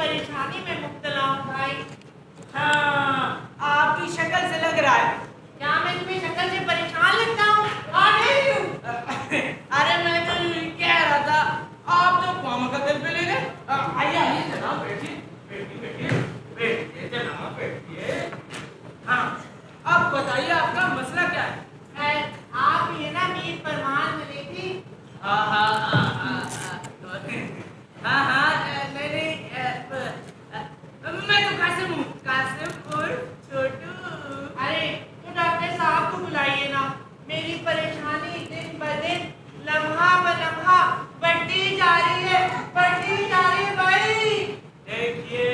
परेशानी में मुब्तला हूँ भाई। हाँ, आपकी शक्ल से लग रहा है। क्या मैं तुम्हें शक्ल से परेशान लगता हूँ? नहीं हूँ। अरे मैं तो कह रहा था, आप तो काम का दिल पे ले गए। आइए आइए जनाब, बैठिए बैठिए बैठिए बैठिए जनाब बैठिए। हाँ, अब बताइए आपका मसला क्या है? आप ये ना मीर फरमान मिली थी। हाँ हाँ हाँ हाँ हाँ हाँ, मैंने मैं तो कासिम हूँ, कासिम उर्फ छोटू। अरे तो डॉक्टर साहब को बुलाइए ना। मेरी परेशानी दिन ब दिन लम्हा ब लम्हा बढ़ती जा रही है भाई। देखिए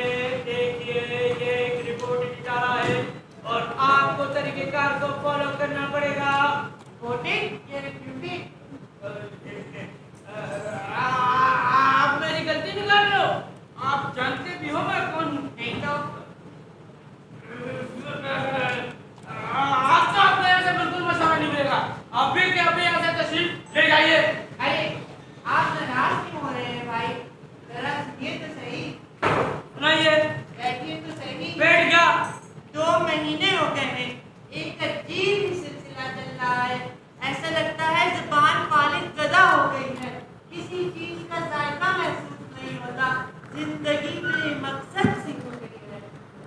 देखिए, ये एक रिपोर्ट जा रहा है और आपको तरीकेकार को फॉलो करना पड़ेगा। रिपोर्टिंग ये रिपोर्टिंग आप मेरी गलती निकाल रहे हो। आप जानते भी हो मैं कौन हूँ। नहीं तो आज तो आपको यहाँ से बिल्कुल मसाला नहीं मिलेगा। अभी के अभी यहाँ से तशरीफ ले जाइए। अरे आप नाराज क्यों हो रहे हैं भाई? जरा सुनिए तो सही। सुनाइए। बैठिए तो सही। बैठ गया। 2 महीने हो गए हैं, एक अजीब ही सिलसिला चल रहा है। ऐसा लगता है जुबान खालिद गदा हो गई है, किसी चीज का जायका महसूस नहीं होता, जिंदगी में मकसद सी हो गई है।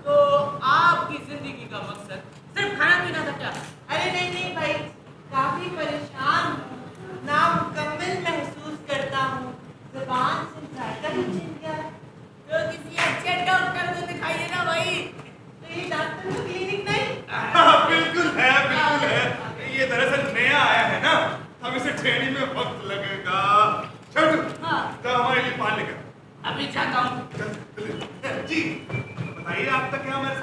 तो आपकी जिंदगी का मकसद सिर्फ खाना पीना था क्या? अरे नहीं भाई, काफी परेशान हूँ, नामुकम्मल महसूस करता हूँ, जुबान से जायका ही छिन गया है। तो किसी अच्छे डॉक्टर को दिखाइए ना भाई। तो ये डॉक्टर का क्लिनिक नहीं? हाँ, बिल्कुल है। ये दरअसल नया आया है ना, हम इसे ट्रेनिंग में वक्त लगेगा। छोटू, हाँ। तो हमारे लिए पान लेकर अभी चाहता हूँ। जी बताइए, आपका क्या मर्ज?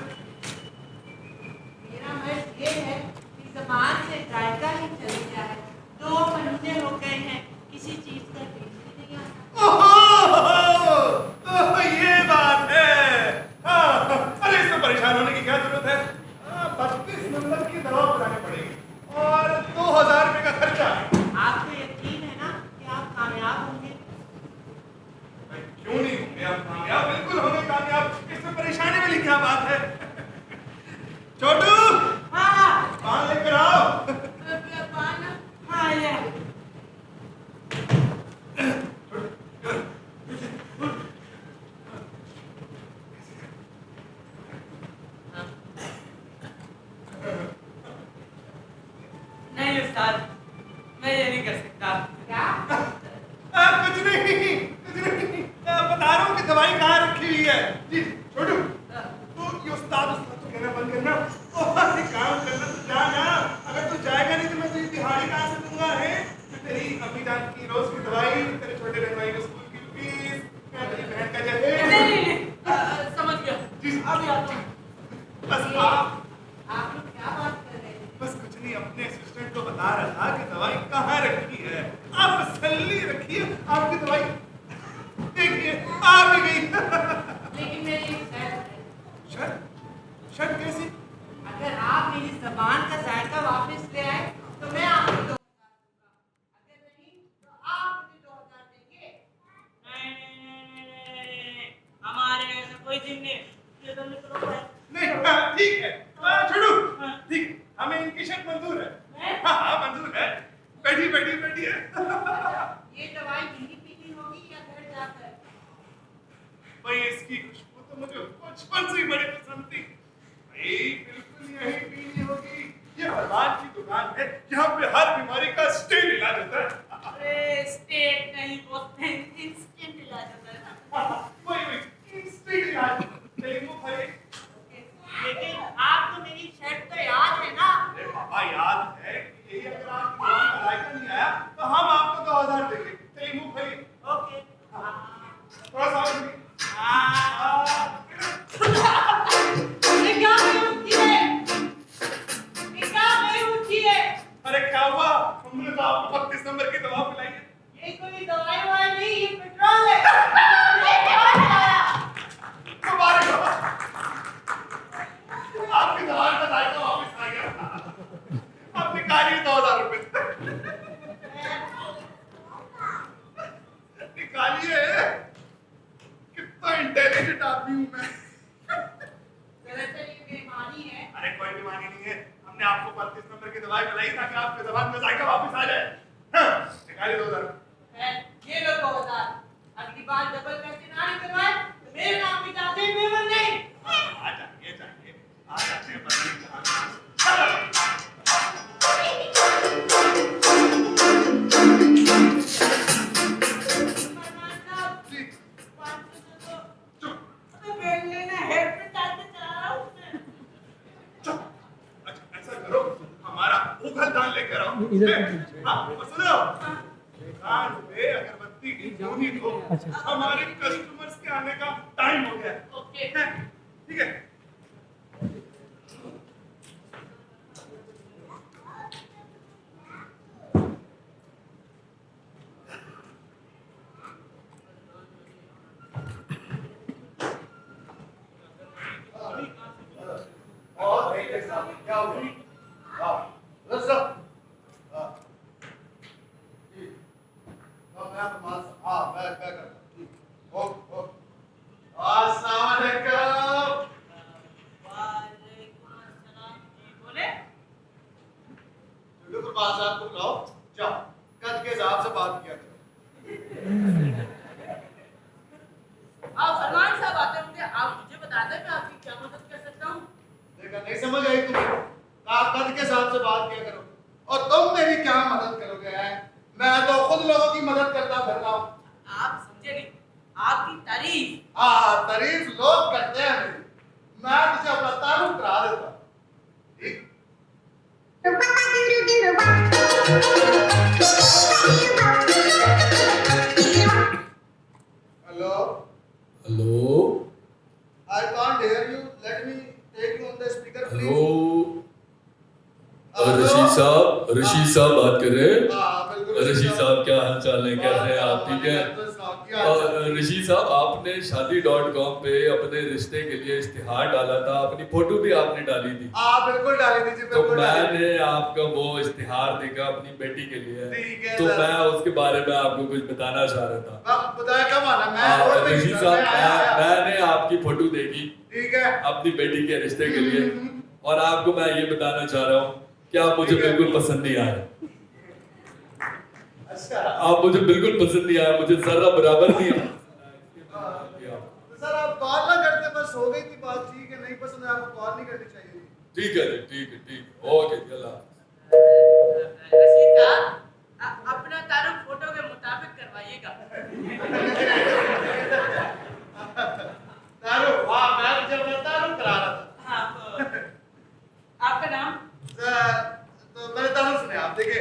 मेरा मर्ज ये है कि ज़बान से जायका ही चल गया है। 2 महीने हो गए हैं, किसी चीज का टेस्ट ही नहीं आता। ओह, ये बात है। हाँ, अरे इसमें परेशान होने की क्या जरूरत है? 32 नंबर की दवा बनानी पड़ेगी और 2000 रुपये का खर्चा। आपको यकीन है ना कि आप कामयाब होंगे? क्यों नहीं होंगे आप कामयाब? बिल्कुल होंगे कामयाब। इसमें परेशानी वाली क्या बात है? छोटू, हाँ पान लेकर आओ। हाँ ये नहीं उस्ताद, मैं ये नहीं कर सकता। क्या? कुछ नहीं। बता रहा हूँ कि दवाई कहाँ रखी हुई है। जी छोटू, तो ये उस्ताद तो कहना बंद करना और एक काम करना, तो जाना। अगर तू जाएगा नहीं तो मैं तुझे दिहाड़ी कहाँ से दूंगा? है तेरी अम्मी जान की रोज की दवाई, तेरे छोटे बहन भाई के स्कूल की फीस, तेरी बहन का जहेज। नहीं, समझ गया। जी अभी आता हूँ। बस आप लोग क्या बात कर रहे हैं? बस कुछ नहीं, अपने असिस्टेंट को बता रहा था कि दवाई कहाँ रखी है। आप तसल्ली रखिए, आपकी दवाई देखिए आ भी गई। लेकिन मेरी एक शर्त है। शर्त कैसी? अगर आप मेरी ज़बान का जायका वापस ले आए तो मैं आपको 2000 दूंगा, अगर नहीं तो आप मुझे 2000 देंगे। नहीं, हमारे ऐसा कोई दिन नहीं। ये तो निकलो भाई। नहीं, हाँ, ठीक है। छोड़ू, ठीक है, हमें इनकी शर्त मंजूर है। हाँ मंजूर है। बैठिए। ये दवाई यहीं पीनी होगी या घर जाकर? भाई इसकी खुशबू तो मुझे बचपन से ही बड़ी पसंद थी। भाई बिल्कुल यही पीनी होगी। ये फरमान की दुकान है, यहाँ पे हर बीमारी का स्टेट इलाज होता है। अरे स्टेट नहीं बोलते, इंस्टेंट इलाज होता है ना। वही इंस्टेंट इलाज। चलिए वो खरीद। लेकिन आपको मेरी शर्त तो याद है ना? अरे बाबा याद है कि यही अगर आपकी दुकान का लायका नहीं आया तो हम आपको 2000 देंगे। चलिए मुंह खरीद। ओके। थोड़ा सा और ये क्या बेवकूफ़ी है? ये क्या बेवकूफ़ी है? अरे क्या हुआ? हमने तो आपको 32 नंबर की दवा पिलाई है। ये कोई दवाई वाई नहीं, ये पेट्रोल है। इंटेलिजेंट आदमी हूँ मैं। दरअसल ये बेईमानी है। अरे कोई बीमारी नहीं है, हमने आपको 35 नंबर की दवाई पिलाई ताकि आपके जबान में जायका वापस आ जाए। हाँ, निकालिए 2000। है, ये लो 2000। अगली बार डबल पैसे ना निकलवाए तो मेरे नाम की जाते मेमन नहीं। आ जाइए आ जाते हैं बस। फरमान साहब, जी, 500 दे दो। चुप अबे बेल लेना, हेड पे डाल के चला रहा हूँ उसमें। चुप। अच्छा ऐसा करो, हमारा उगल दान लेकर आओ। हाँ, सुनो, दुकान पे अगरबत्ती की धुनी दो। हमारे कस्टमर्स के आने का टाइम हो गया है। ओके। ठीक है। और भाई साहब क्या हो गया? हाँ, रस हाँ, जी, तो मैं तुम्हारा हाँ मैं करता हूँ। ठीक, ओके। अस्सलाम वालेकुम। वालेकुम अस्सलाम। जी बोले? बिल्कुल बात साहब को बुलाओ, जाओ कद के हिसाब से बात किया करो। आप फरमान साहब आते होंगे, आप मुझे बता दें मैं आपकी क्या मदद कर सकता हूँ। देखा नहीं समझ आई तुम्हें? कहा कद के हिसाब से बात किया करो और तुम मेरी क्या मदद करोगे? हैं? मैं तो खुद लोगों की मदद करता फिर रहा हूँ। आप समझे नहीं, आपकी तारीफ। हाँ, तारीफ लोग करते हैं मेरी, मैं तुझे अपना तारुफ करा देता हूँ। ठीक? Hello, hello I can't hear you. Let me take you on the speaker, please. Hello Rishi साहब बात कर रहे हैं? हाँ, बिल्कुल ऋषि साहब क्या हाल चाल है, कैसे हैं आप? ठीक है। ऋषि साहब आपने शादी.com पे अपने रिश्ते के लिए इश्तिहार डाला था, अपनी फोटो भी आपने डाली थी। हाँ, बिल्कुल डाली दीजिए, तो बिल्कुल डाली। मैंने आपका वो इश्तिहार देखा अपनी बेटी के लिए, ठीक है तो सर। मैं उसके बारे में आपको कुछ बताना चाह रहा था। अब बताया कब आना? मैं और भी ऋषि नहीं, साहब मैं आया। मैंने आपकी फोटो देखी ठीक है। अपनी बेटी के रिश्ते के लिए, और आपको मैं ये बताना चाह रहा हूँ कि आप मुझे बिल्कुल पसंद नहीं आए। अच्छा, आप मुझे बिल्कुल पसंद नहीं आया, मुझे जरा बराबर नहीं आया। तो सर आप कॉल ना करते, बस हो गई थी बात। ठीक है, नहीं पसंद है आपको, कॉल नहीं करनी चाहिए थी। ठीक है जी, ठीक है, ओके जी, अल्लाह हाफ़िज़। रशीद साहब, अपना तारुफ फोटो के मुताबिक करवाइएगा। तारुफ, हाँ मैं तुझे अपना तारुफ करा रहा था। हाँ, आपका नाम? तो मेरे तारुफ सुने आप। देखिए,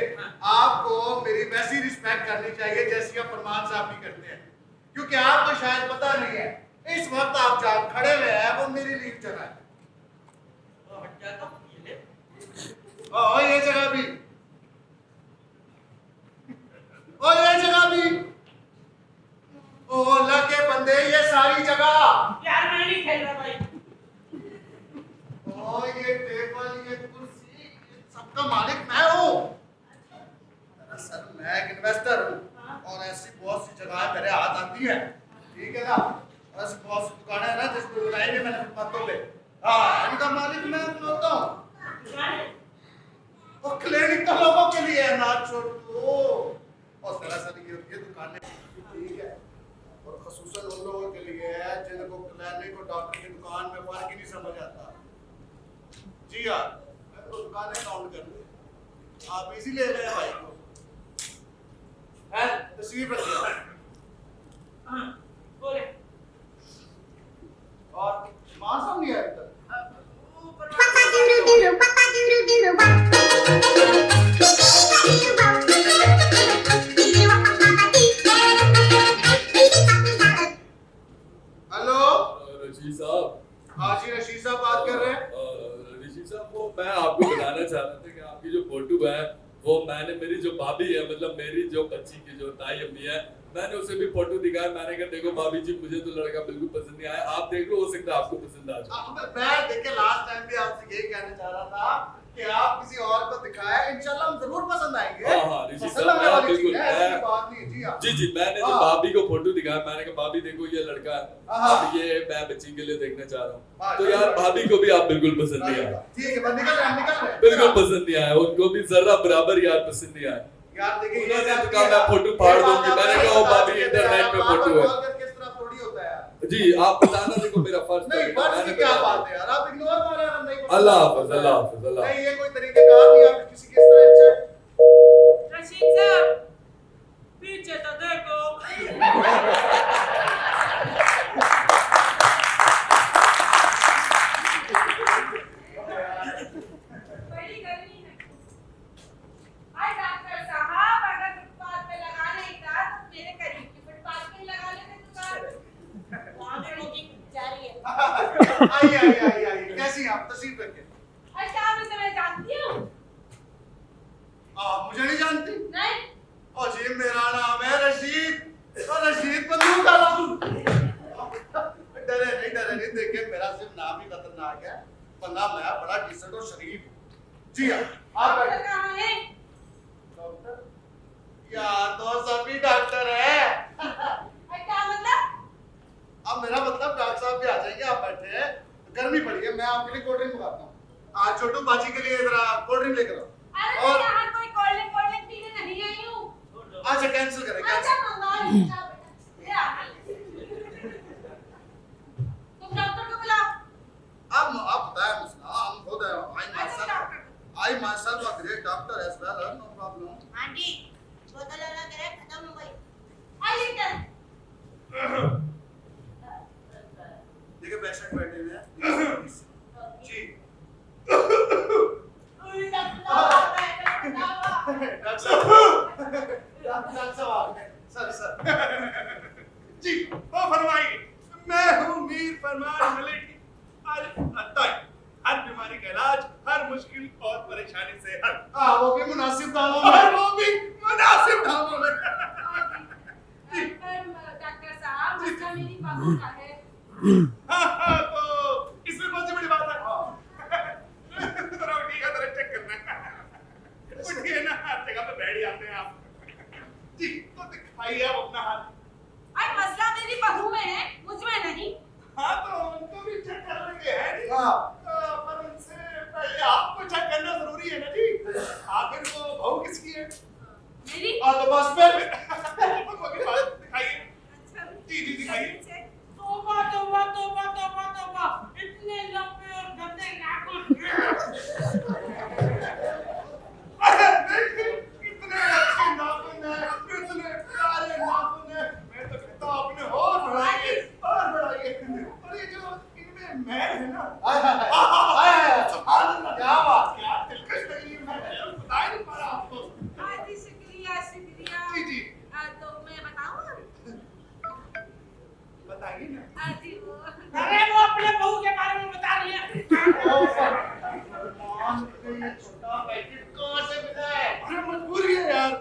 आपको मेरी वैसी रिस्पेक्ट करनी चाहिए जैसी आप फरमान साहब भी करते हैं, क्योंकि आपको शायद पता नहीं है इस वक्त आप जहाँ खड़े हुए हैं वो मेरी लीव जगह है। हट जाता हूँ, ये ले। ओ ये जगह भी, ओ ये जगह भी, ओ अल्लाह के बंदे ये सारी जगह, यार मैं नहीं खेल रहा भाई। ओ ये टेबल, ये कुर्सी, ये सबका मालिक मैं हूँ। दरअसल मैं एक इन्वेस्टर हूँ और ऐसी बहुत सी जगह मेरे हाथ आती है। ठीक है ना? ऐसी बहुत सी दुकानें हैं ना जिसको बनाई है मैंने फुटपाथों पे। हाँ, इनका मालिक मैं होता हूँ। और क्लिनिक तो लोगों के लिए है ना छोटू। और दरअसल ये दुकानें ठीक है और खसूसन उन लोगों के लिए है जिनको क्लिनिक और डॉक्टर की दुकान में फर्क ही नहीं समझ आता। जी हाँ, मैं तो दुकानें काउंट कर लूँ। आप इजी ले रहे हैं भाई को, है तस्वीर रखिए। हाँ, बोले। और मान साहब नहीं आया अभी तक। ऊपर हेलो, ऋषि साहब, हाँ जी रशीद साहब बात कर रहे हैं। ऋषि साहब वो मैं आपको बताना चाह रहा था कि आपकी जो फोटो है वो मैंने, मेरी जो भाभी है, मतलब मेरी जो बच्ची की जो ताई अम्मी है, मैंने उसे भी फोटो दिखाया। मैंने कहा देखो भाभी जी, मुझे तो लड़का बिल्कुल पसंद नहीं आया, आप देख लो, हो सकता है आपको पसंद आ जाए। मैं देखिए लास्ट टाइम भी आपसे यही कहने चाह रहा था कि आप किसी और को दिखाएं, इंशाल्लाह हम जरूर पसंद आएंगे। हाँ, ऋषि पसंद साहब, आने वाली बिल्कुल, चीज़ है, ऐसी बात नहीं। जी क्या? जी जी, मैंने जो हाँ। भाभी को फोटो दिखाया, मैंने कहा भाभी देखो ये लड़का है, हाँ। अब ये मैं बच्ची के लिए देखना चाह रहा हाँ, हूँ। तो यार भाभी को भी आप बिल्कुल पसंद नहीं आया, ठीक है, बस निकल रहे हैं, निकल रहे हैं। बिल्कुल पसंद नहीं आया, उनको भी जरा बराबर यार पसंद नहीं आया। यार देखिए, ये उन्होंने बात तो कहा है, मैं फोटो ये फाड़ बात दूंगी, आप मैंने पहले कहा ओ बता भाभी चुके थे, इंटरनेट आप पे बार-बार फोटो है। कॉल करके इस तरह थोड़ी होता है यार। जी आप बताना, देखो मेरा फर्ज नहीं, था, बस मैंने की क्या बता बात दिया। है यार, आप इग्नोर कर रहे हैं, नहीं पसंद अल्लाह आता हाफ़िज़, है। अल्लाह हाफ़िज़, अल्लाह नहीं, ये कोई तरीकेकार नहीं, आप किसी की इस तरह इंसल्ट। रशीद साहब पीछे तो देखो। बड़ी गर्मी है। हाय डॉक्टर साहब, अगर फुटपाथ पे लगाना ही था तो मेरे करीब की फुटपाथ पे ही लगा लेते दुकान। वहाँ पे बुकिंग जारी है। आइए, कैसी हैं आप? तशरीफ रखिए। अच्छा मैं तुम्हें जानती हूँ? आप मुझे नहीं जानती? नहीं। और जी मेरा नाम है रशीद, और रशीद बंदूक का नाम। डरे नहीं, देखिए मेरा सिर्फ नाम ही खतरनाक है, वरना मैं बड़ा डिसेंट और शरीफ हूँ। जी हाँ, आप डॉक्टर बैठिए। कहाँ है? डॉक्टर? यार तो सभी डॉक्टर है। क्या मतलब? अब मेरा मतलब डॉक्टर साहब भी आ जाएंगे, आप बैठे हैं, गर्मी पड़ी है, मैं आपके लिए कोल्ड ड्रिंक मंगाता हूँ। आज छोटू बाजी के लिए जरा कोल्ड ड्रिंक लेकर आओ। अरे मैं यहाँ कोई कोल्ड ड्रिंक पीने नहीं आई हूँ। अच्छा कैंसिल करें, अच्छा कैंसिल। मंगा लीजिए बेटा। ये आ गई। तुम डॉक्टर को बुलाओ। आप बताएं मसला, हम खुद है, अच्छा डॉक्टर को। I myself a great doctor as well, no problem. Aunty बोतल वाला करे खत्म हो गई। आइए क्या? देखिए पेशेंट बैठे हुए हैं। जी। डॉक्टर साहब आ गए। सर। जी वो फरमाइए, मैं हूँ मीर फरमान मलिक। हर बीमारी का इलाज, हर मुश्किल और परेशानी से हल, हाँ वो भी मुनासिब दामों और में। वो भी मुनासिब दामों में। डॉक्टर साहब मसला मेरी बहू का है। तो इसमें कौन सी बड़ी बात है? जरा उठिएगा, जरा चेक करना। उठिए ना, हर जगह पे बैठ जाते हैं आप। जी तो दिखाइए आप अपना हाथ। अरे मसला मेरी बहू में है, मुझ में नहीं। हाँ तो उनको भी चेक कर लेंगे, है नहीं? हाँ। पर उनसे पहले आपको चेक करना जरूरी है ना जी। आखिर वो बहू किसकी है? मेरी? हाँ तो बस फिर। दिखाइए। अच्छा जी जी दिखाइए। तौबा तौबा तौबा तौबा तौबा, इतने लंबे और गंदे नाखून। अरे देखिए, कितने अच्छे नाखून हैं, कितने प्यारे नाखून हैं। मैं तो कहता हूँ आपने और बढ़ाइए, और बढ़ाइए। और ये जो इनमें मैल है ना, सुभान अल्लाह, क्या बात? क्या दिलकश लगी है, मैं बता ही नहीं पा रहा आपको। आजी शुक्रिया शुक्रिया। जी जी तो मैं बताऊँ? बताइए ना। आजी वो अरे वो अपने बहू के बारे में बता रही है। ये छोटा पैकेट कहाँ से मिला है? अरे मजबूरी है यार।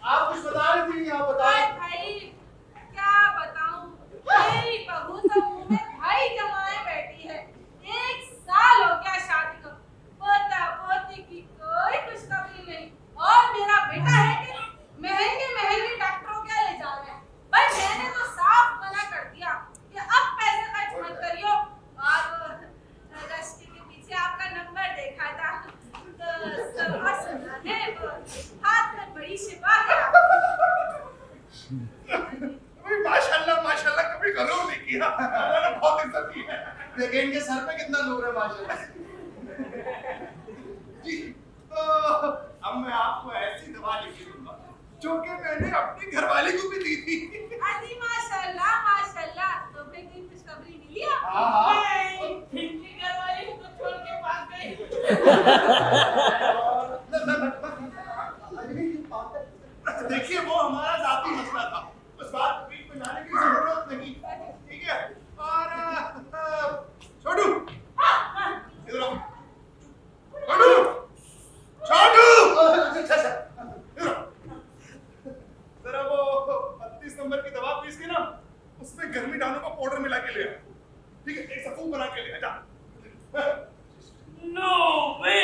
आप कुछ बता रही थी, आप भाई बताएं। भाई क्या बताऊं, मेरी बहू तो मुंह में भाई जमाए बैठी है। 1 साल हो गया शादी को, पोता पोती की कोई खुशखबरी नहीं। और मेरा बेटा है कि महंगे महंगे डॉक्टरों के ले जा रहे हैं। भाई मैंने तो साफ मना कर दिया कि अब पैसे खर्च मत करियो। और रश्मि के पीछे आपका नंबर देखा था तो सुना है वो हाथ में बड़ी शिफा है। अभी माशाल्लाह माशाल्लाह कभी गलत नहीं किया, अल्लाह ने बहुत इज्जत की है। देखिए इनके सर पे कितना नूर है माशाल्लाह। जी तो अब मैं आपको ऐसी दवा लिख के दूंगा जो कि मैंने अपनी घरवाली को भी दी थी। अजी माशाल्लाह माशाल्लाह, तुम्हें कोई खुशखबरी मिली है? हाँ हाँ। नहीं, इनकी घरवाली को छोड़ के भाग गई। देखिए वो हमारा जाती मसला था, उस बात को बीच में लाने की जरूरत नहीं, ठीक है? और छोटू इधर आओ। छोटू छोटू इधर आओ। जरा वो 32 नंबर की दवा पीस के ना उसमें गर्मी डालो का पाउडर मिला के ले आओ, ठीक है? एक सफूक बना के ले जा। नो वे।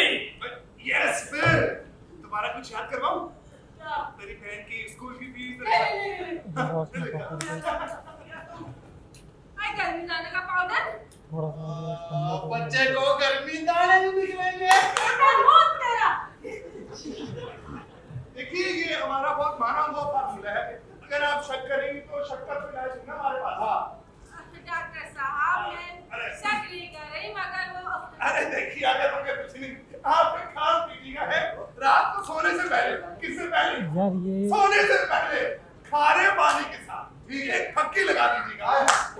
यस फिर दोबारा कुछ याद करवाऊं? क्या? तेरी बहन की स्कूल की फीस आई गर्मी जाने का पाउडर बच्चे को गर्मी दाने भी निकलेंगे। बहुत तेरा देखिए ये हमारा बहुत माना हुआ फार्मूला है, अगर आप शक करेंगी तो शक्कर तो इलाज है ना हमारे पास। डॉक्टर साहब मैं शक नहीं कर रही मगर वो अरे देखिए अगर मुझे कुछ नहीं, आपके खास पीजिएगा है रात को सोने से पहले, किससे पहले यार ये सोने से पहले खारे पानी के साथ ठीक है फक्की लगा दीजिएगा,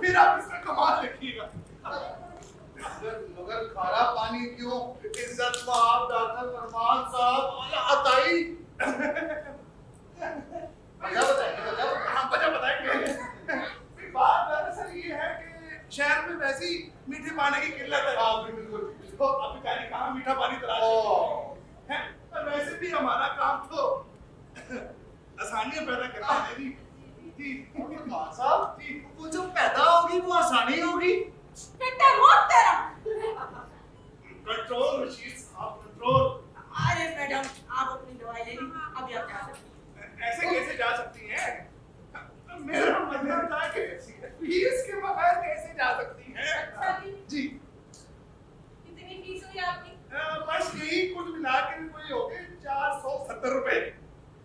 फिर आप इसका कमाल देखिएगा। मगर खारा पानी क्यों? इज्जत साहब, डॉक्टर फरमान साहब, अताई वजह बताइए। हाँ वजह बताएंगे। बात दरअसल ये है कि शहर में वैसी मीठे पानी की किल्लत है। हाँ बिल्कुल। तो अभी पहले कहाँ मीठा पानी तलाश है, पर वैसे भी हमारा काम तो आसानियां पैदा करना है जी। जी फरमान साहब जी, वो जो पैदा होगी वो आसानी होगी। बेटा बहुत तेरा कंट्रोल रशीद साहब कंट्रोल। अरे मैडम आप अपनी दवाई ले ली, अभी आप जा सकती हैं। ऐसे कैसे जा सकती हैं? मेरा मतलब था कि फीस के बगैर कैसे जा सकती हैं? जी कितनी फीस हुई आपकी? बस यही कुल मिला के कोई हो गए 470 रुपए।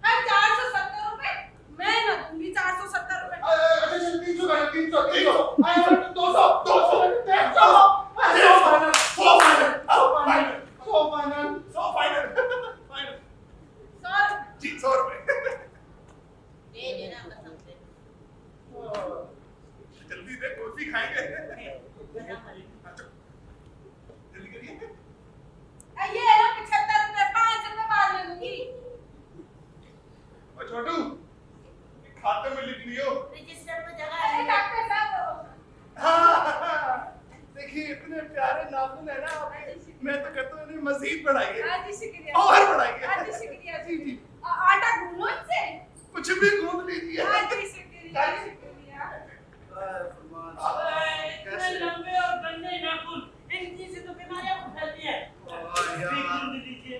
हाँ 470 रुपए मैं ना दूंगी 470 रुपए। अच्छा चल 300 कर 300 आया 200 जी 100 रुपए। दे देना कसम से। जल्दी दे कुल्फी खाएंगे। अच्छा, जल्दी करिए। ये है ना 75 रुपए 5 रुपए बाद में दूंगी। और छोटू खाते में लिख लियो। रजिस्टर में जगह है डॉक्टर साहब। हाँ, देखिए इतने प्यारे नाखून है ना आपके, मैं तो कहता हूँ इन्हें मजीद बढ़ाइए हाँ जी शुक्रिया। और बढ़ाइए। हाँ जी शुक्रिया। जी जी आटा गूंदो इनसे। कुछ भी गूंद लीजिए। हाँ जी शुक्रिया शुक्रिया। इतने लंबे और गंदे नाखून, इनकी से तो बीमारियां फैलती है। बिल्कुल दीजिए।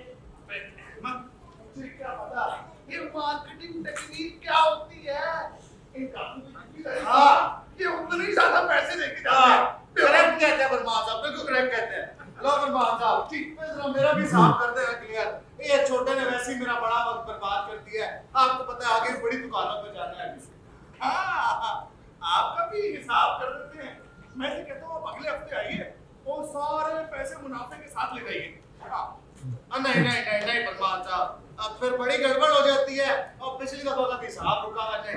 मुझे क्या पता ये मार्केटिंग टेक्निक क्या होती है? इनका हाँ ये उतने ही ज्यादा पैसे लेके जाते हैं। करेक्ट कहते हैं फरमान साहब, बिल्कुल करेक्ट कहते हैं। लो फरमान साहब ठीक, जरा मेरा भी हिसाब कर दे क्लियर। ये छोटे ने वैसे ही मेरा बड़ा वक्त बर्बाद कर दिया है। आपको पता है आगे बड़ी दुकानों पे जाना है। हाँ आपका भी हिसाब कर देते हैं। मैं तो कहता हूँ आप अगले हफ्ते आइए और सारे पैसे मुनाफे के साथ ले जाइए। हाँ नहीं नहीं नहीं नहीं फरमान साहब, अब फिर बड़ी गड़बड़ हो जाती है और पिछली दफा का भी हिसाब रुका हुआ नहीं।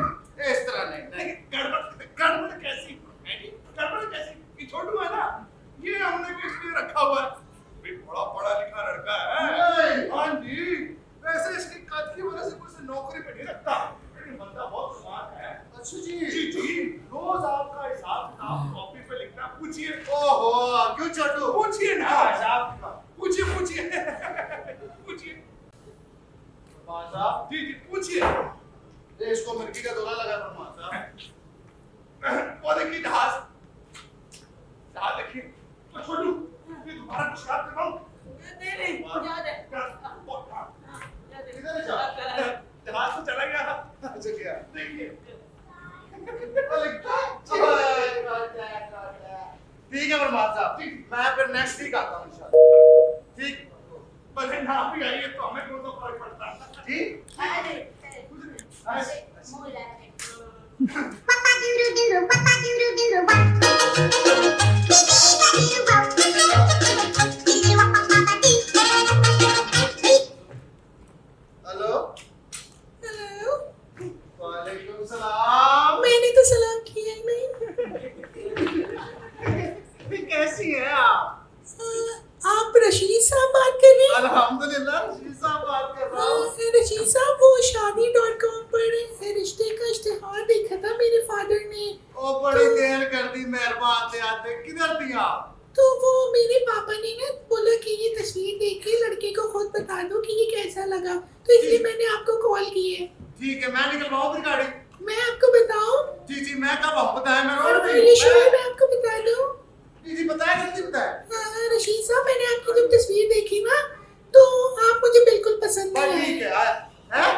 इस तरह नहीं नहीं। गड़बड़ कैसी है जी? गड़बड़ कैसी? ये छोटू है ना, ये हमने किस लिए रखा हुआ है? भाई बड़ा पढ़ा लिखा लड़का है। हाँ जी वैसे इसकी कद की वजह से मुझे नौकरी पे नहीं रखता, लेकिन बंदा बहुत स्मार्ट है। अच्छा जी जी जी रोज आपका हिसाब किताब कॉपी पे लिखना। पूछिए। ओहो क्यों छोटू? पूछिए ना साहब पूछिए पूछिए पूछिए। फरमान साहब जी जी पूछिए। देश को मुर्गी का दौरा लगा फरमान साहब। वो देखिए जहाज देखिए। तो छोटू ये दोबारा कुछ याद करवाऊं? नहीं याद है। किधर जा? जहाज तो चला गया। अच्छा क्या? देखिए ठीक है फरमान साहब, मैं फिर नेक्स्ट वीक आता हूँ इंशाल्लाह। ठीक भले ना भी आइए तो हमें कौन सा फर्क पड़ता है? जी कुछ नहीं। हेलो हेलो वालेकुम सलाम। मैंने तो सलाम किया ही नहीं। कैसी हैं आप? आप रशीद साहब बात कर रहे हैं? अल्हम्दुलिल्लाह रशीद साहब बात कर रहा हूँ। रशीद साहब वो शादी.com पर रिश्ते का इश्तिहार देखा था मेरे फादर ने, ओ बड़ी देर कर दी, मेहरबान थे आते किधर थी आप? तो वो मेरे पापा ने ना बोला कि ये तस्वीर देख के लड़के को खुद बता दो कि ये कैसा लगा, तो इसलिए मैंने आपको कॉल की है। ठीक है मैं निकलवाऊँ फिर गाड़ी? मैं आपको बताऊं? जी जी मैं कब हम बताया मैं रोड पे ये शोर मैं आपको बता दूं? जी जी बताया जल्दी बताया। रशीद साहब मैंने आपकी जब तस्वीर देखी ना तो आप मुझे बिल्कुल पसंद बस नहीं ठीक आए। है हैं?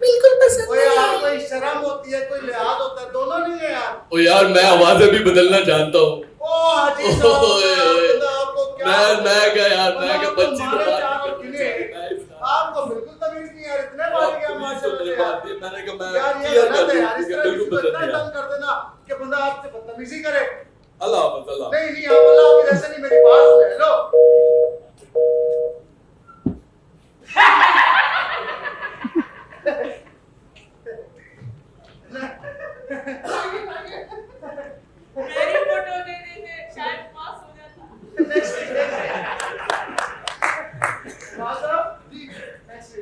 बिल्कुल पसंद कोई नहीं यार आई। कोई शर्म होती है, कोई लिहाज होता है, दोनों नहीं है यार। ओ यार मैं आवाजें भी बदलना जानता हूँ। ओ हाजी साहब, ओए, ओए। आपको क्या मैं क्या यार, मैं क्या आपको बच्ची तो मारे बात चारों नहीं किले। करनी चाहिए। आपको बिल्कुल तमीज नहीं यार, इतने मारे गया माशाल्लाह से यार। मैंने कहा मैं यार ये clear गलत कर है दूं, यार, इस ठीक है, तरह बिल्कुल किसी को बदल इतना दिया। तंग कर देना कि बंदा आपसे बदतमीजी करे। अल्लाह हाफ़िज़, अल्लाह। नहीं नहीं आप अल्लाह की ऐसे नहीं, मेरी बात सुने। हेलो मेरी फोटो दे देते शायद पास हो जाता। जी नेक्स्ट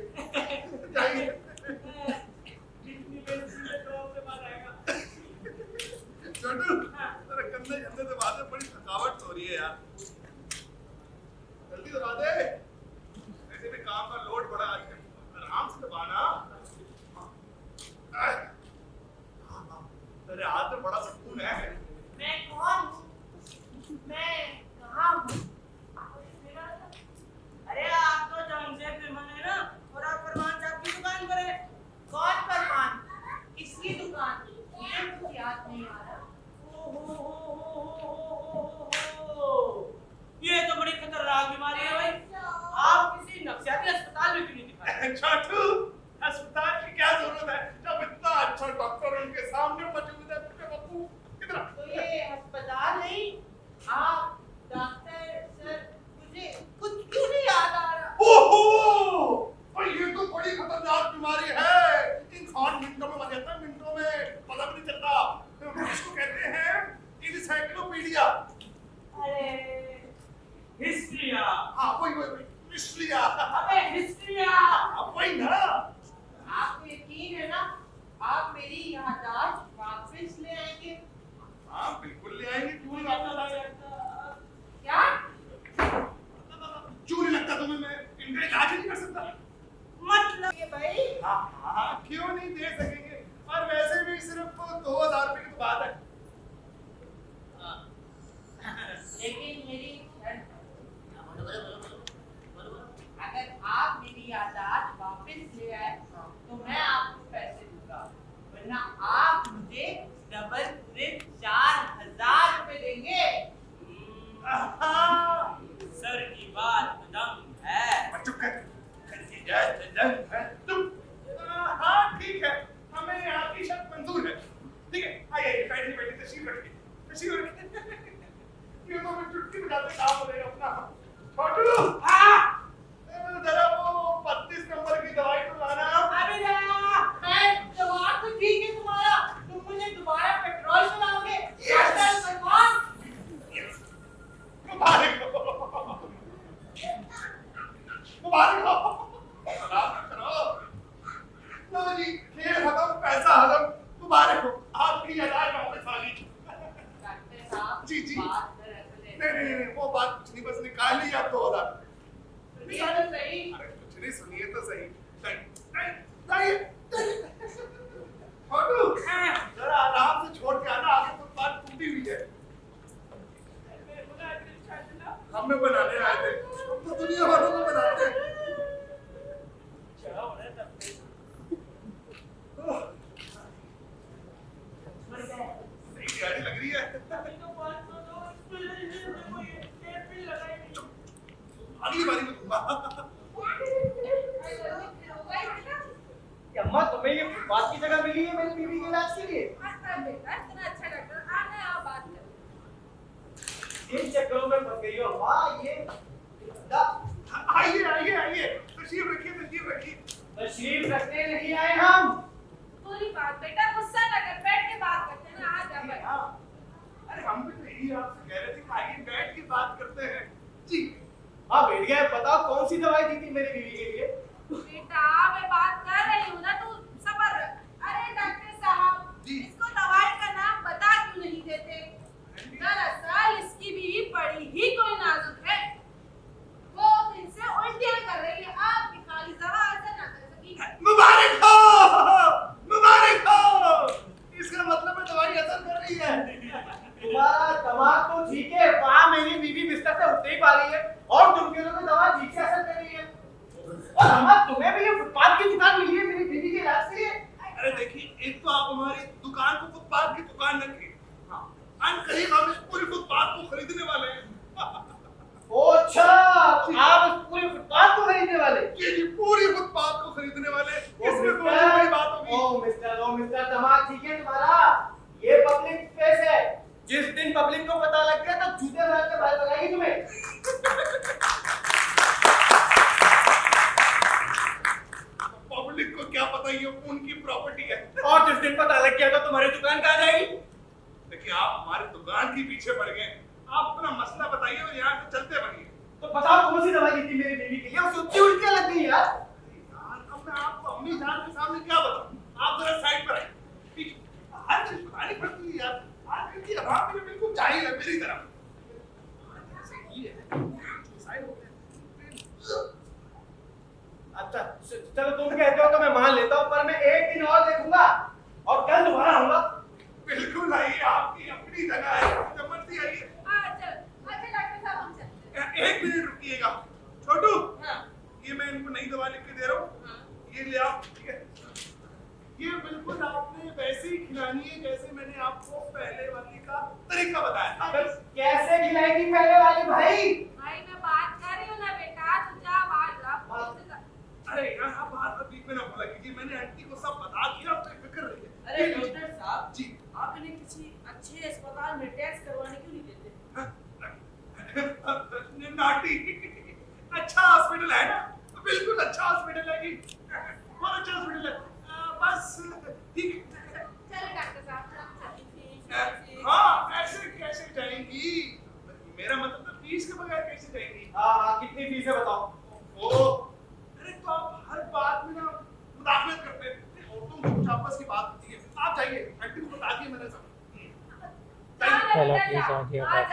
जाइए। जितनी बेइज्जती है तो आपसे बात आएगा। छोटू तेरे गंदे गंदे से बातें, बड़ी थकावट हो रही है यार, जल्दी दबा दे। ऐसे भी काम का लोड बड़ा आजकल, आराम से दबाना। तेरे हाथ में बड़ा सुकून है। मैं कौन हूँ? मैं कहाँ हूँ? अरे आप तो जमशेद मेमन है ना, और आप फरमान साहब की दुकान पर है। कौन फरमान? किसकी दुकान? मुझे कुछ याद नहीं आ रहा। ये तो बड़ी खतरनाक बीमारी है भाई। आप किसी नफसियाती अस्पताल में क्यों नहीं दिखाए? छोटू अस्पताल की क्या जरूरत है जब इतना अच्छा डॉक्टर उनके सामने मौजूद है। इधर आ। तो ये अस्पताल नहीं, आप डॉक्टर सर, मुझे कुछ क्यों नहीं याद आ रहा? ओहो, और ये तो बड़ी खतरनाक बीमारी है। इंसान मिनटों में मर जाता है, मिनटों में पता भी नहीं चलता। इसको कहते हैं इंसाइक्लोपीडिया। अरे हिस्ट्रिया। हाँ वही वही वही मिस्ट्रिया। अबे हिस्ट्रिया। वही ना। आपको यकीन है ना, आप मेरी याददाश्त वापस ले आएंगे? हाँ बिल्कुल ले आएंगे, क्यों नहीं आता लाएंगे। क्या? क्यों नहीं लगता तुम्हें मैं इनका इलाज ही नहीं कर सकता। मतलब ये भाई, हाँ हाँ क्यों नहीं दे सकेंगे, और वैसे भी सिर्फ 2000 रुपए की तो बात है। लेकिन मेरी शर्त है, अगर आप मेरी याददाश्त वापस ले आए तो मैं आपको पैसे दूंगा, वरना आप मुझे डबल पूरे 4000 रुपए देंगे। सर की बात दम है। चुप कर। तुम हाँ ठीक है, हमें आपकी शर्त मंजूर है। ठीक है आइए बैठिए बैठिए, तशरीफ रखिए तशरीफ रखिए। ये तो मैं चुटकी बजाते काम हो रहेगा अपना। छोटू जरा वो 32 नंबर की दवाई तो लाना। अरे यार, मैं जवाब तो ठीक है तुम्हारा, तुम मुझे दोबारा पेट्रोल पिलाओगे? डॉक्टर सलमान, मुबारक हो, मुबारक हो। सलाम करो। लो जी खेल खत्म, पैसा हजम, मुबारक हो, आपकी यादाश्त वापस आ गई। डॉक्टर साहब जी, जी। बात दरअसल है। नहीं वो बात कुछ नहीं, बस निकाल ली आप 2000। सुनिए तो सही। अरे कुछ नहीं, सुनिए तो सही। जाइए छोटू जरा आराम से छोड़ के आना, आगे तो बात टूटी हुई है। हमें बनाने आए थे, हम तो दुनिया वालों को बनाते हैं। सही गाड़ी लग रही है। अगली बारी में दूंगा। अम्मा तुम्हें ये फुटपाथ की जगह मिली है मेरी बीवी के इलाज के लिए? इन चक्करों में फंस गई हो अम्मा। ये आइए आइए आइए, तशरीफ रखिए तशरीफ रखिए। तशरीफ रखने नहीं आए हम। पूरी बात बेटा, गुस्सा न कर, बैठ के बात करते हैं ना। आ जा भाई। अरे हम भी तो यही आपसे कह रहे थे कि आइए बैठ के बात करते हैं। जी हाँ बैठ गए। बताओ कौन सी दवाई दी थी मेरी बीवी के लिए? बेटा मैं बात कर रही हूँ ना, तू सब्र रख। अरे डॉक्टर साहब, जी। इसको दवाई का नाम बता क्यों नहीं देते? दरअसल इसकी बीवी बड़ी ही कोई नाजुक है। वो दिन से उल्टियाँ कर रही है, आपकी खाली दवा असर ना कर सकी। मुबारक हो, मुबारक हो। इसका मतलब है दवाई असर कर रही है। तुम्हारा दिमाग तो ठीक है, वहाँ मेरी बीवी बिस्तर से उठ नहीं पा रही है और तुम कह रहे हो कि दवा ठीक से असर कर रही है। और अम्मा तुम्हें भी ये फुटपाथ की दुकान जाएगी तुम्हें। पब्लिक को क्या पता ये उनकी प्रॉपर्टी है। और जिस दिन पता लग गया तो तुम्हारी दुकान कहाँ जाएगी? देखिए आप हमारी दुकान के पीछे पड़ गए, आप अपना मसला बताइए और यहाँ से चलते बनिए। तो बताओ कौन सी दवाई दी थी मेरी बीवी के लिए, उसे उल्टी उल्टियाँ लग गई यार। यार अब मैं आपको अम्मी जान के सामने क्या बताऊं, आप जरा साइड पर आइए। हर चीज बतानी पड़ती है यार, आजकल की आवाम में बिल्कुल जाहिल है मेरी तरह। सही है, साइड हो गया। अच्छा चलो तुम कहते हो तो मैं मान लेता हूँ, पर मैं एक दिन और देखूंगा और कल दोबारा आऊंगा। बिल्कुल आइए, आपकी अपनी जगह है, जब मर्जी आइए। अच्छा डॉक्टर साहब हम चलते हैं। एक मिनट रुकिएगा छोटू, हाँ। ये मैं इनको नई दवा लिख के दे रहा हूँ, हाँ। ये ले आओ। ठीक है, ये बिल्कुल आपने वैसे ही खिलानी है जैसे मैंने आपको पहले वाली का तरीका बताया था। बस कैसे खिलाएगी पहले वाली भाई? भाई मैं बात कर रही हूँ ना बेटा, तू जा बाहर जा। अरे यार आप बात बीच में ना बोला कीजिए, मैंने आंटी को सब बता दिया, आप फिक्र रही है। अरे डॉक्टर साहब जी आप इन्हें किसी अच्छे अस्पताल में टेस्ट करवाने क्यों नहीं देते? नाटी, अच्छा हॉस्पिटल है ना, बिल्कुल अच्छा हॉस्पिटल है जी, बहुत अच्छा हॉस्पिटल है। बस ठीक है। चलो डॉक्टर साहब हम चलते हैं। हाँ ऐसे कैसे जाएंगी, मेरा मतलब तो फीस के बगैर कैसे जाएंगी। हाँ कितनी फीस है बताओ? ओ अरे तो आप हर बात में ना मुदाखलत करते हैं, औरतों में कुछ आपस की बात होती है। आप जाइए, आंटी को बता दिए मैंने सब। चलो प्लीज आगे बात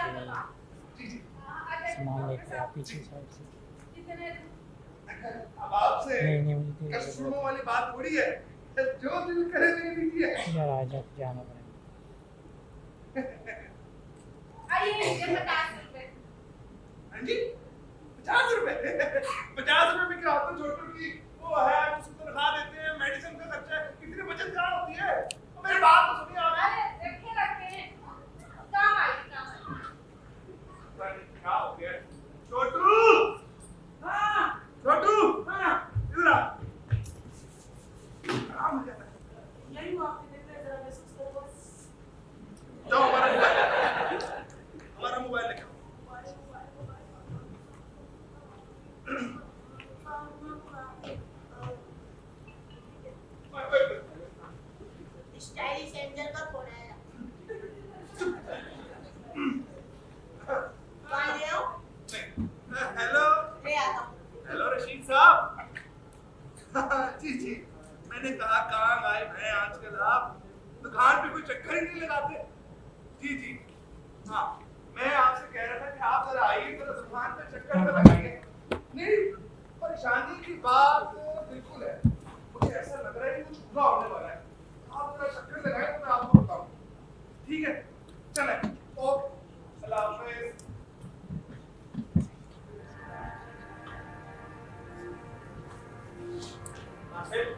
जी जी सामान लेकर आप पीछे साइड से। अब आपसे नहीं मुझे कस्टमरों वाली बात थोड़ी है, जो दिल करे ले लीजिए। यार आज जाना पड़ेगा। आइए ये 50 रुपए। हाँ जी 50 रुपए 50 रुपए में क्या होता है, छोटू की वो है उसको तनख्वाह देते हैं, मेडिसिन का खर्चा है, कितनी बचत कहाँ होती है। तो मेरी बात तो सुनिए आप। अरे रखे हैं काम आएगी क्या हो गया छोटू? हाँ छोटू, हाँ इधर आ। काम हो जाता है। यही वो आपके देख रहे जरा महसूस करो बस। जाओ हमारा मोबाइल लेकर स्टाइलिश एंजल का फोन आया। कहाँ ले आओ? हेलो ले आता हूँ। हेलो रशीद साहब। जी जी मैंने कहा कहाँ गायब हैं आजकल आप, दुकान पे कोई चक्कर ही नहीं लगाते। जी जी हाँ मैं आपसे कह रहा था कि आप जरा आइए, जरा दुकान पे चक्कर तो लगाइए। नहीं परेशानी की बात बिल्कुल है, मुझे ऐसा लग रहा है कि कुछ बुरा होने वाला है। आप जरा चक्कर लगाएं तो मैं आपको बताऊं। ठीक है चलें, ओके अल्लाह हाफिज़।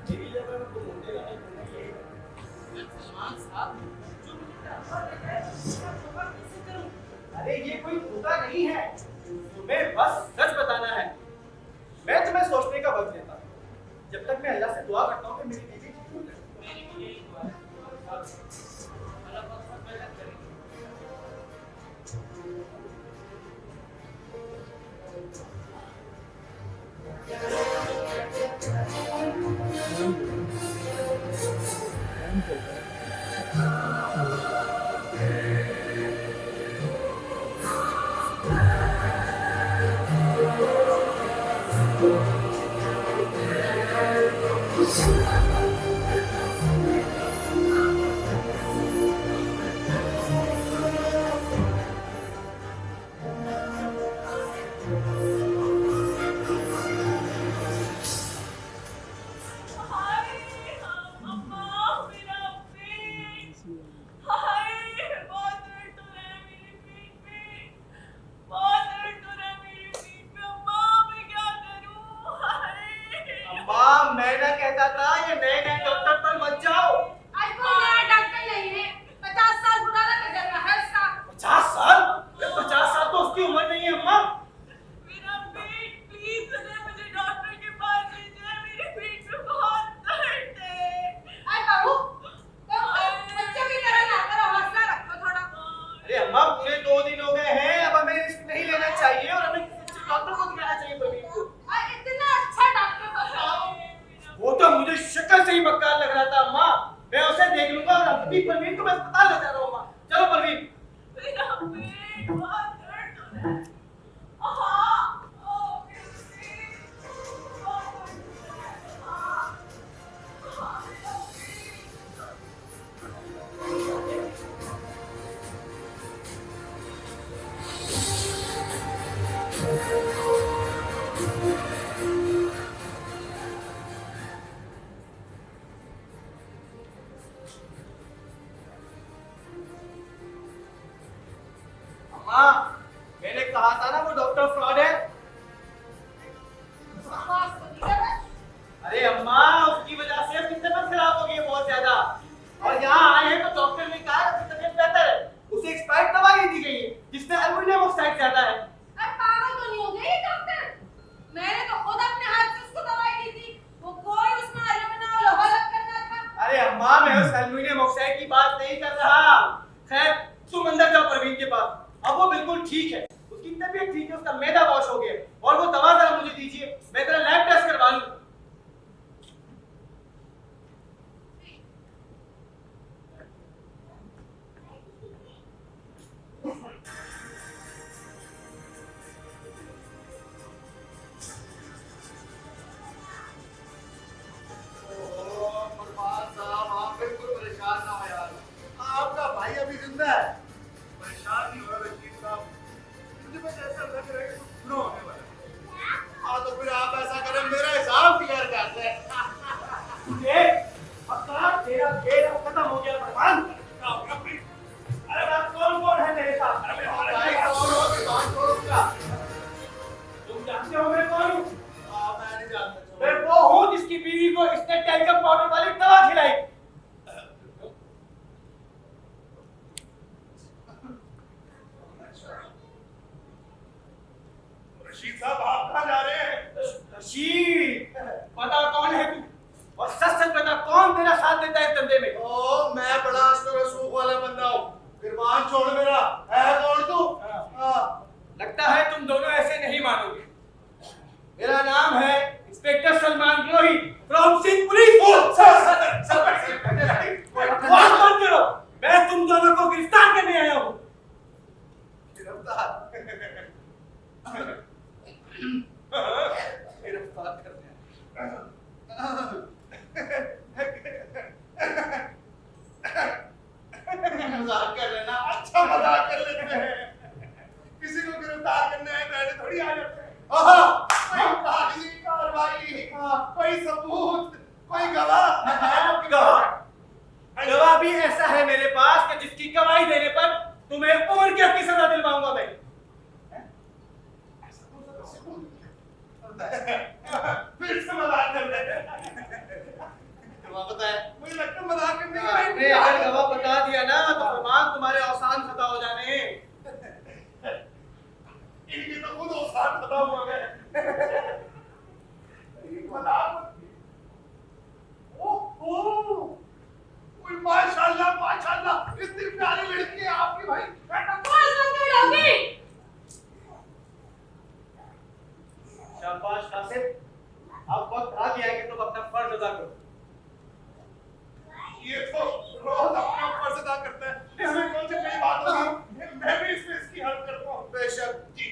मेरी जगह में तुम होते नहीं तुमने ये सलमान साहब जो मुझे ट्रांसफर देता है उसका धोखा कैसे करूं? अरे ये कोई धोखा नहीं है, तुम्हें बस सच बताना है। मैं तुम्हें सोचने का वक्त देता हूँ जब तक मैं अल्लाह से दुआ करता हूँ कि मेरी बीवी ठीक हो जाए। मेरी भी यही दुआ है। अल्लाह पाक सब मेहनत करेंगे। Thank you. अम्मा, मैंने कहा था ना वो डॉक्टर फ्रॉड है। बकवास तो नहीं कर रहा। अरे अम्मा, उसकी वजह से अपनी तबीयत खराब हो गई है बहुत ज्यादा। और यहाँ आए हैं तो डॉक्टर ने कहा कि तबीयत बेहतर है। उसे एक्सपायर्ड दवाई दी गई है जिसमें एल्यूमिनियम ऑक्साइड ज्यादा है। अरे पागल तो नहीं हो गए ये डॉक्टर? मैंने तो खुद अपने हाथ से उसको दवाई दी थी। वो कोई उसमें एल्यूमिनियम लोहा लग करना था। अरे अम्मा, मैं उस एल्यूमिनियम ऑक्साइड की बात नहीं कर रहा। खैर, तुम अंदर जाओ परवीन के पास। अब वो बिल्कुल ठीक है, उसकी तबीयत ठीक है, उसका मैदा वॉश हो गया है। और वो दवा जरा मुझे दीजिए, मैं तेरा लैब टेस्ट करवा लूं। फरमान साहब, आप बिल्कुल परेशान ना हो यार। आपका भाई अभी जिंदा है। परेशान नहीं हो रहा रशीद साहब, मुझे बस ऐसा लग रहा है कि कुछ बुरा होने वाला है। हाँ तो फिर आप ऐसा करें, मेरा हिसाब क्लियर कर दें। देख, अब कहाँ तेरा खेल अब खत्म हो गया फरमान। अरे बात कौन है मेरे साथ? भाई कौन हो कि बात करो क्या? तुम जानते हो मैं कौन हूँ? मैं नहीं जानता। मैं वो हूँ जिसकी बीवी को इसने टैल्कम पाउडर वाली दवा खिलाई। रशीद साहब, आप कहाँ जा रहे हैं? रशीद, पता कौन है तू? और सच सच बता, कौन तेरा साथ देता है इस धंधे में? ओ, मैं बड़ा रसूख वाला बंदा हूँ। फिरमान छोड़ मेरा। है कौन तू? हाँ। लगता है तुम दोनों ऐसे नहीं मानोगे। मेरा नाम है inspector Salman Rohit from Singh police force. बकवास मत करो, मैं तुम दोनों को गिरफ्तार करने आया हूँ। गिरफ्तार गिरफ्तार करने मजाक कर लेना। अच्छा, मजाक कर लेते हैं। किसी को गिरफ्तार करने आए पहले थोड़ी आ जाते हैं। कोई कागजी कार्रवाई, कोई सबूत, कोई गवाह है आपके गवाह गवाह भी ऐसा है मेरे पास कि जिसकी गवाही देने पर तुम्हें उम्र कैद की सजा दिलवाऊंगा मैं। फिर से मजाक कर रहे हैं। गवाह बताए। मुझे लगता है मजाक करने के आपने लिए अगर गवाह बता दिया ना तो फरमान तुम्हारे औसान खता हो जाने। इनकी तो खुद औसात खत्म हो गए। मजाक मत कीजिए। ओह, ओए माशाल्लाह माशाल्लाह, इतनी प्यारी लड़की है आपकी भाई। बकवास मत कर डॉगी। शाबाश कासिम, अब वक्त आ गया है कि तुम अपना फर्ज अदा करो। ये तो रोज अपना फर्ज अदा करता है, इसमें कौन सी बड़ी बात होगी? मैं भी इसमें इसकी हेल्प करता हूँ। बेशक जी।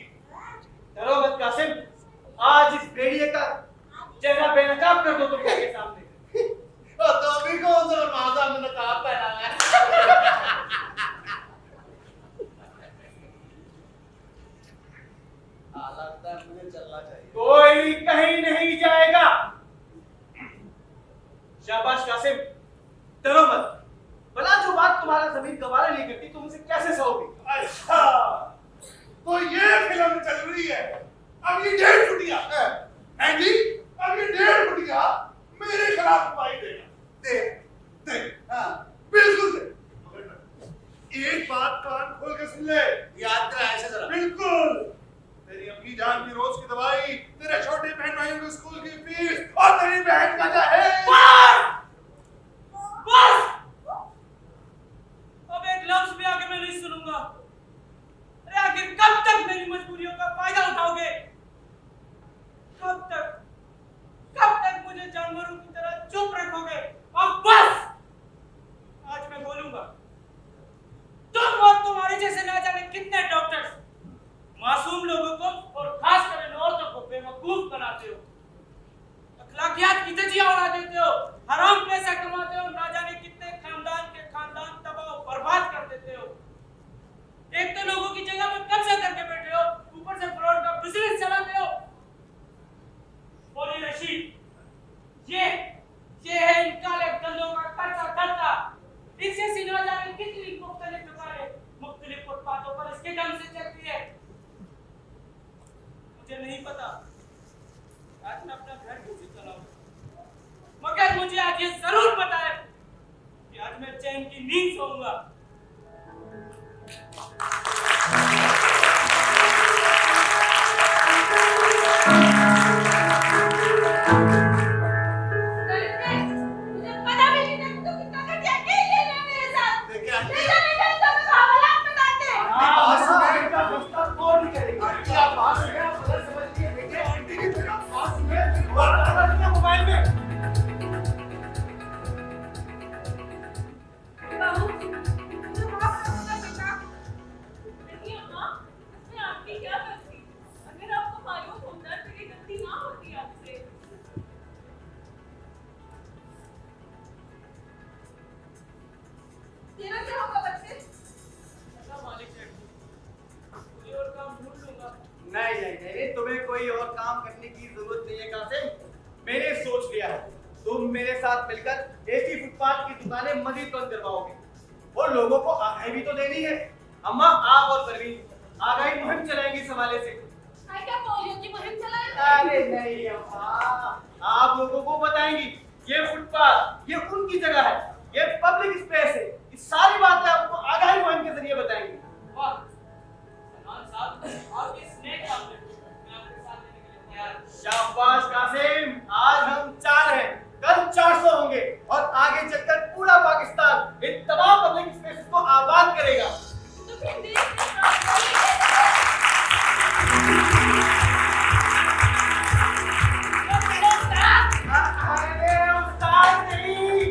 चलो मत कासिम, आज इस भेड़िए का चेहरा बेनकाब कर दो तुम के सामने। तो अभी कौन सा माता ने नकाब पहना है? लगता है मुझे चलना चाहिए। कोई कहीं नहीं जाएगा। शाबाश कासिम, डरो मत। भला जो बात तुम्हारा जमीन गवारा नहीं करती तुम उसे कैसे सहोगे? अच्छा, तो ये फिल्म चल रही है। अब ये 1.5 फुटिया है जी। अब ये 1.5 फुटिया मेरे खिलाफ गवाही देगा। दे दे, हाँ बिल्कुल दे। एक बात कान खोल के सुन ले, याद करा ऐसे जरा। बिल्कुल। तेरी अपनी जान की रोज की दवाई, तेरे छोटे बहन भाइयों के स्कूल की फीस और तेरी बहन का दहेज। बस अब एक लफ्ज भी आगे मैं नहीं सुनूंगा। अरे आखिर कब तक मेरी मजबूरियों का फायदा उठाओगे? कब तक मुझे जानवरों की तरह चुप रखोगे? अब बस आज मैं बोलूंगा। तुम और तुम्हारे जैसे ना जाने कितने डॉक्टर मुझे नहीं पता आज मैं अपना घर कैसे चलाऊंगा, मगर मुझे आज ये जरूर पता है कि आज मैं चैन की नींद सोऊंगा। मुझे पता भी नहीं था कि तू कितना घटिया खेल ले रहा है मेरे साथ। देखिए आंटी, नहीं नहीं तो मैं हवालात बताते। बात सुनिए, इनका फैसला कौन नहीं करेगा? आंटी, आप बात सुनिए, आप गलत समझ रही हैं। देखिए आंटी की तरह बात सुनिए, बात कर रही है मोबाइल में। बहू, मुझे माफ कर दो बेटा। देखिए अम्मा, इसमें आपकी क्या गलती? अगर आपको मालूम होता तो ये गलती ना होती आपसे। तेरा क्या होगा बच्चे? ऐसा मालिक से कोई और काम ढूंढ लूंगा। नहीं, तुम्हें कोई और काम करने की जरूरत नहीं है कासिम। मैंने सोच लिया है, तुम मेरे साथ मिलकर ऐसी फुटपाथ की दुकानें मजीद बंद करवाओगे और लोगों को आगाही भी तो देनी है। अम्मा, आप और परवीन आगाही मुहिम चलाएंगी इस हवाले से। मैं क्या पोलियो की मुहिम चलाए? अरे नहीं अम्मा, आप लोगों को बताएंगी ये फुटपाथ ये उनकी जगह है, ये पब्लिक स्पेस है। ये सारी बातें आपको आगाही मुहिम के जरिए बताएंगी। वाह सलमान साहब, आप इस नेक काम में मैं आपके साथ देने के लिए तैयार हूं। शाबाश कासिम, आज हम 4 हैं, कल 400 होंगे और आगे चलकर पूरा पाकिस्तान इन तमाम पब्लिक स्पेसेस को आबाद करेगा। तो फिर देश में काम अरे उस्ताद नहीं,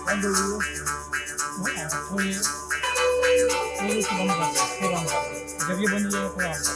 बंद हो गई है। थोड़ी सी बंद कर दो, फिर ऑन कर दो। जब ये बंद हो जाएगा फिर ऑन कर दो।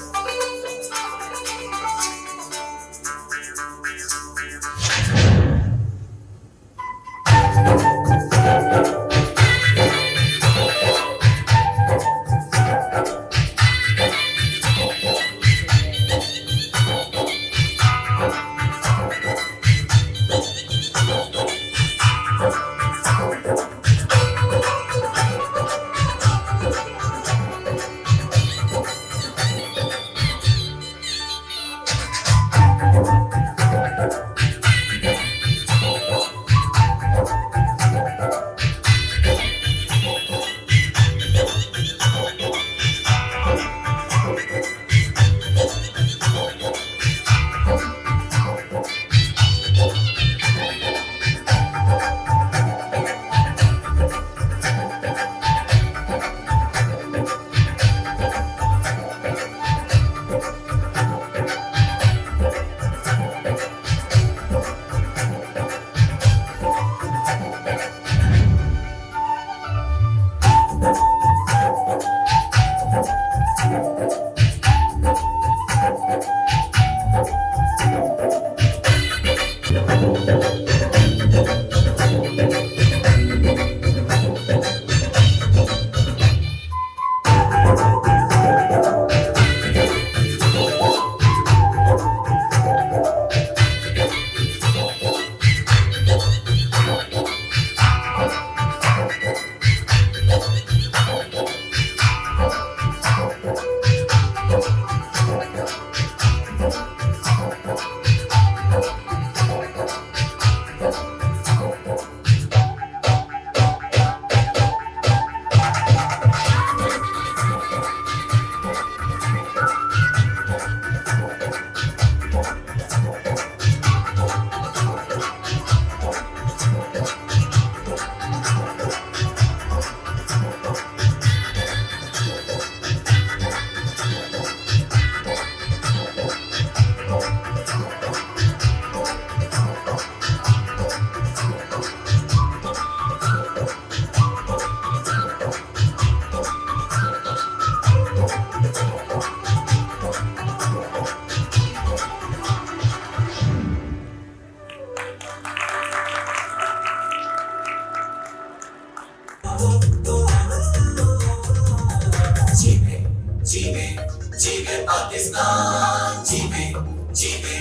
जीवे पाकिस्तान, जीवे जीवे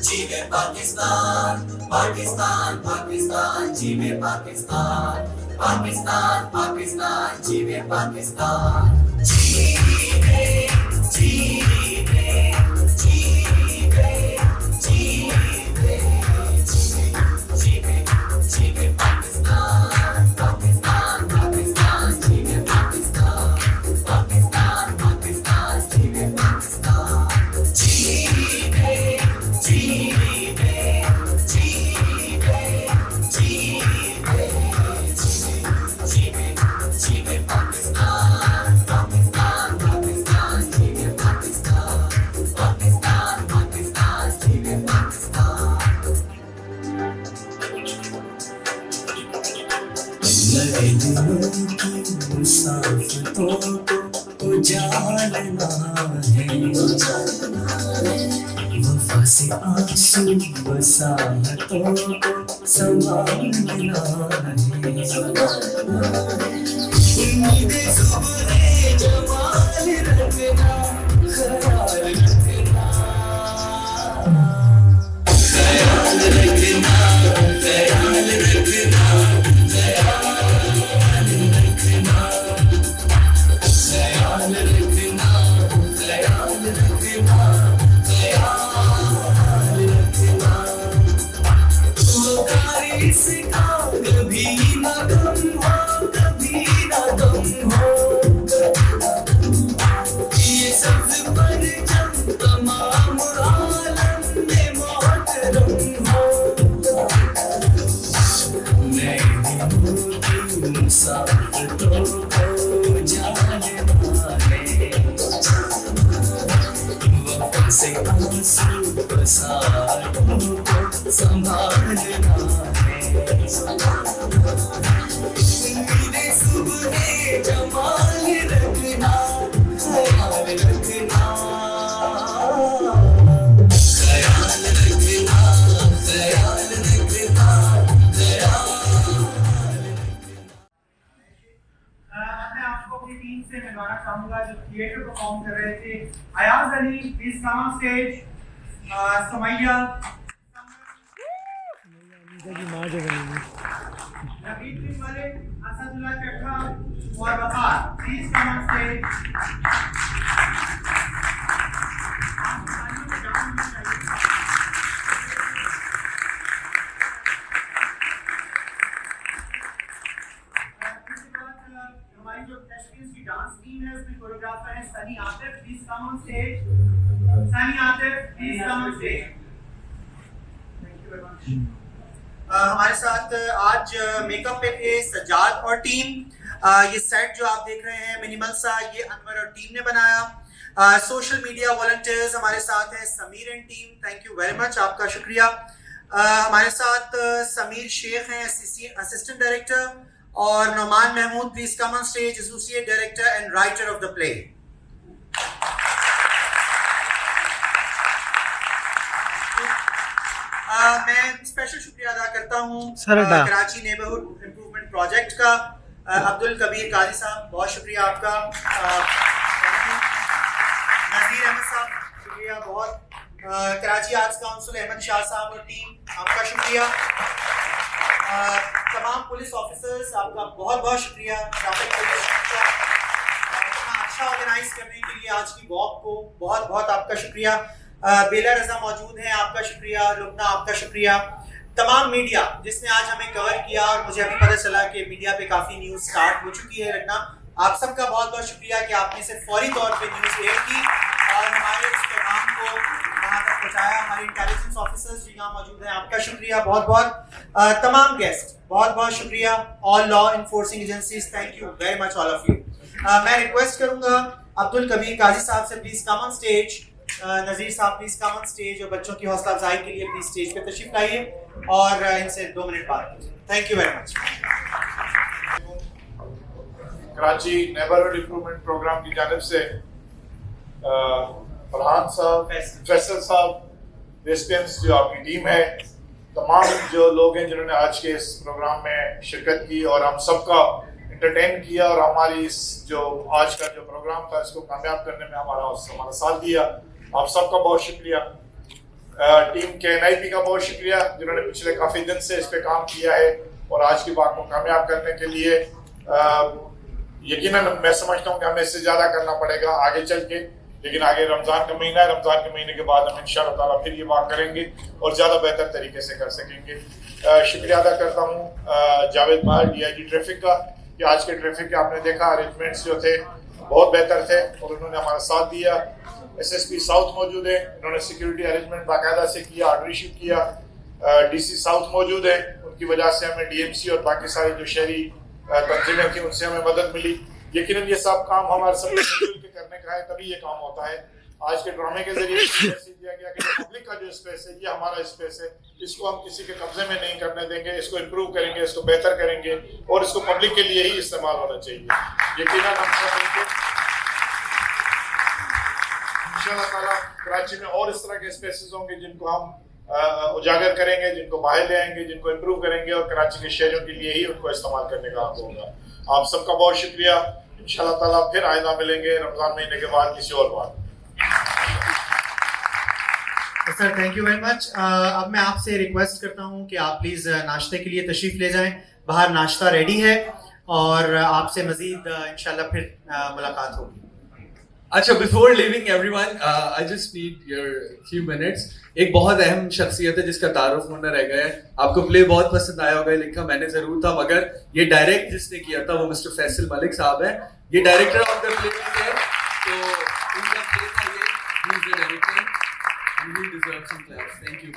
जीवे पाकिस्तान, पाकिस्तान पाकिस्तान, जीवे पाकिस्तान, पाकिस्तान पाकिस्तान, जीवे पाकिस्तान, जीवे जीवे जीवे जीवे जीवे जीवे पाकिस्तान, पाकिस्तान पाकिस्तान, जीवे पाकिस्तान, पाकिस्तान पाकिस्तान, जीवे पाकिस्तान, जीवे जीवे जीवे जीवे जीवे जीवे पाकिस्तान, पाकिस्तान पाकिस्तान, जीवे पाकिस्तान, पाकिस्तान पाकिस्तान, जीवे पाकिस्तान। लगे दिलों की मुसाफतों को उजालना है, वफा से आंसू बसाहतों को संभालना है, उम्मीदें सुबह जमाल रखना, ख्याल रखना, ख्याल रखना, ख्याल रखना, ख्याल रखना, ख्याल रखना, ख्याल रखना, वो बारिश का कभी ना गम हो, कभी ना गम हो, ये सब पर जब तमाम आलम में मोहतरम हो, नए दिनों की मुसाफतों को जानना है, वफा से आंसू बसाहतों को संभालना है, उम्मीदें सुबह जमाल रखना, ख्याल रखना, ख्याल रखना, ख्याल रखना, मैं आपको अपनी टीम से मिलवाना चाहूंगा जो थिएटर परफॉर्म कर रहे थे। Ayaz Ali please come on stage, समैया, रबीत बिन मलिक, असदुल्ला चट्टा और वकार प्लीज कम ऑन स्टेज। हमारी जो टेस्टिंग की डांस टीम है उसमें कोरियोग्राफर है Sunny Atif, please come on stage. Sunny Atif please come on stage. Thank you very much. हमारे साथ आज मेकअप पे थे सज्जाद और टीम। ये सेट जो आप देख रहे हैं मिनिमल सा, ये अनवर और टीम ने बनाया। सोशल मीडिया वॉलंटियर्स हमारे साथ हैं Sameer and team, thank you very much, आपका शुक्रिया। हमारे साथ समीर शेख हैं असिस्टेंट डायरेक्टर, और Nauman Mahmood please come on stage, associate director and writer of the play. मैं स्पेशल शुक्रिया अदा करता हूँ कराची नेबरहुड इम्प्रूवमेंट प्रोजेक्ट का, अब्दुल कबीर काजी साहब, बहुत शुक्रिया आपका। नज़ीर अहमद साहब शुक्रिया बहुत। कराची आर्ट्स काउंसिल अहमद शाह साहब और टीम, आपका शुक्रिया। तमाम पुलिस ऑफिसर्स आपका बहुत बहुत शुक्रिया। ट्रैफिक पुलिस का इतना अच्छा ऑर्गेनाइज करने के लिए आज की वॉक को बहुत बहुत आपका शुक्रिया। बेला रजा मौजूद हैं, आपका शुक्रिया। लुबना, आपका शुक्रिया। तमाम मीडिया जिसने आज हमें कवर किया, और मुझे अभी पता चला कि मीडिया पे काफ़ी न्यूज़ स्टार्ट हो चुकी है लगना, आप सबका बहुत बहुत शुक्रिया कि आपने इसे फौरी तौर पे न्यूज़ एयर की और हमारे इस पैगाम को वहाँ तक पहुँचाया। हमारे इंटेलिजेंस ऑफिसर्स भी यहाँ मौजूद हैं, आपका शुक्रिया बहुत बहुत। तमाम गेस्ट बहुत बहुत शुक्रिया। All law enforcing agencies, thank you very much all of you. मैं रिक्वेस्ट करूँगा अब्दुल कबीर काजी साहब से प्लीज़ कम ऑन स्टेज। नज़ीर साहब प्लीज़ कम ऑन स्टेज, और बच्चों की हौसला अफजाई के लिए प्लीज़ स्टेज पे तशरीफ लाइए और इनसे 2 मिनट बात कीजिए। Thank you very much. Karachi neighbourhood improvement programme की जानिब से फरहान साहब, फैसल साहब, रेसिडेंट्स जो आपकी टीम है, तमाम जो लोग हैं जिन्होंने आज के इस प्रोग्राम में शिरकत की, और हम सबका एंटरटेन किया और हमारी इस जो आज का जो प्रोग्राम था इसको कामयाब करने में हमारा साथ दिया। आप सबका बहुत शुक्रिया। टीम के NIP का बहुत शुक्रिया जिन्होंने पिछले काफ़ी दिन से इस पे काम किया है और आज की बात को कामयाब करने के लिए यकीनन मैं समझता हूँ कि हमें इससे ज़्यादा करना पड़ेगा आगे चल के, लेकिन आगे रमज़ान का महीना है, रमज़ान के महीने के बाद हम इंशाअल्लाह ताला फिर ये बात करेंगे और ज़्यादा बेहतर तरीके से कर सकेंगे। शुक्रिया अदा करता हूँ जावेद भाई DIG ट्रैफिक का कि आज के ट्रैफिक के आपने देखा अरेंजमेंट्स जो थे बहुत बेहतर थे और उन्होंने हमारा साथ दिया। SSP साउथ मौजूद है, उन्होंने सिक्योरिटी अरेंजमेंट बाकायदा से किया, ऑर्डर इशू किया। DC साउथ मौजूद है, उनकी वजह से हमें DMC और बाकी सारी जो शहरी तंजीमें थी उनसे हमें मदद मिली। यकीनन ये सब काम हमारे सब मिलजुल के करने का है, तभी ये काम होता है। आज के ड्रामे के जरिए मैसेज दिया गया कि पब्लिक का जो स्पेस है ये हमारा स्पेस है, इसको हम किसी के कब्जे में नहीं करने देंगे, इसको इम्प्रूव करेंगे, इसको बेहतर करेंगे और इसको पब्लिक के लिए ही इस्तेमाल होना चाहिए। यकीनन हम सब मिलकर इंशाअल्लाह ताला कराची में और इस तरह के स्पेसेस होंगे जिनको हम उजागर करेंगे, जिनको बाहर ले आएंगे, जिनको इम्प्रूव करेंगे और कराची के शहरों के लिए ही उनको इस्तेमाल करने का हक होगा। आप सबका बहुत शुक्रिया। इंशाअल्लाह ताला फिर आइंदा मिलेंगे रमजान महीने के बाद किसी और बात। Sir thank you very much. अब मैं आपसे रिक्वेस्ट करता हूं कि आप प्लीज़ नाश्ते के लिए तशरीफ़ ले जाएं, बाहर नाश्ता रेडी है और आपसे मज़ीद इंशाल्लाह फिर मुलाकात होगी। अच्छा, before living everyone I just need your few minutes. एक बहुत अहम शख्सियत है जिसका तारुफ होना रह गया है। आपको प्ले बहुत पसंद आया होगा, लिखा मैंने जरूर था मगर ये डायरेक्ट जिसने किया था वो मिस्टर फैसल मलिक साहब है। ये डायरेक्टर ऑफ द प्ले है, तो उनका प्ले था ये, he is the director and he deserves some claps. Thank you.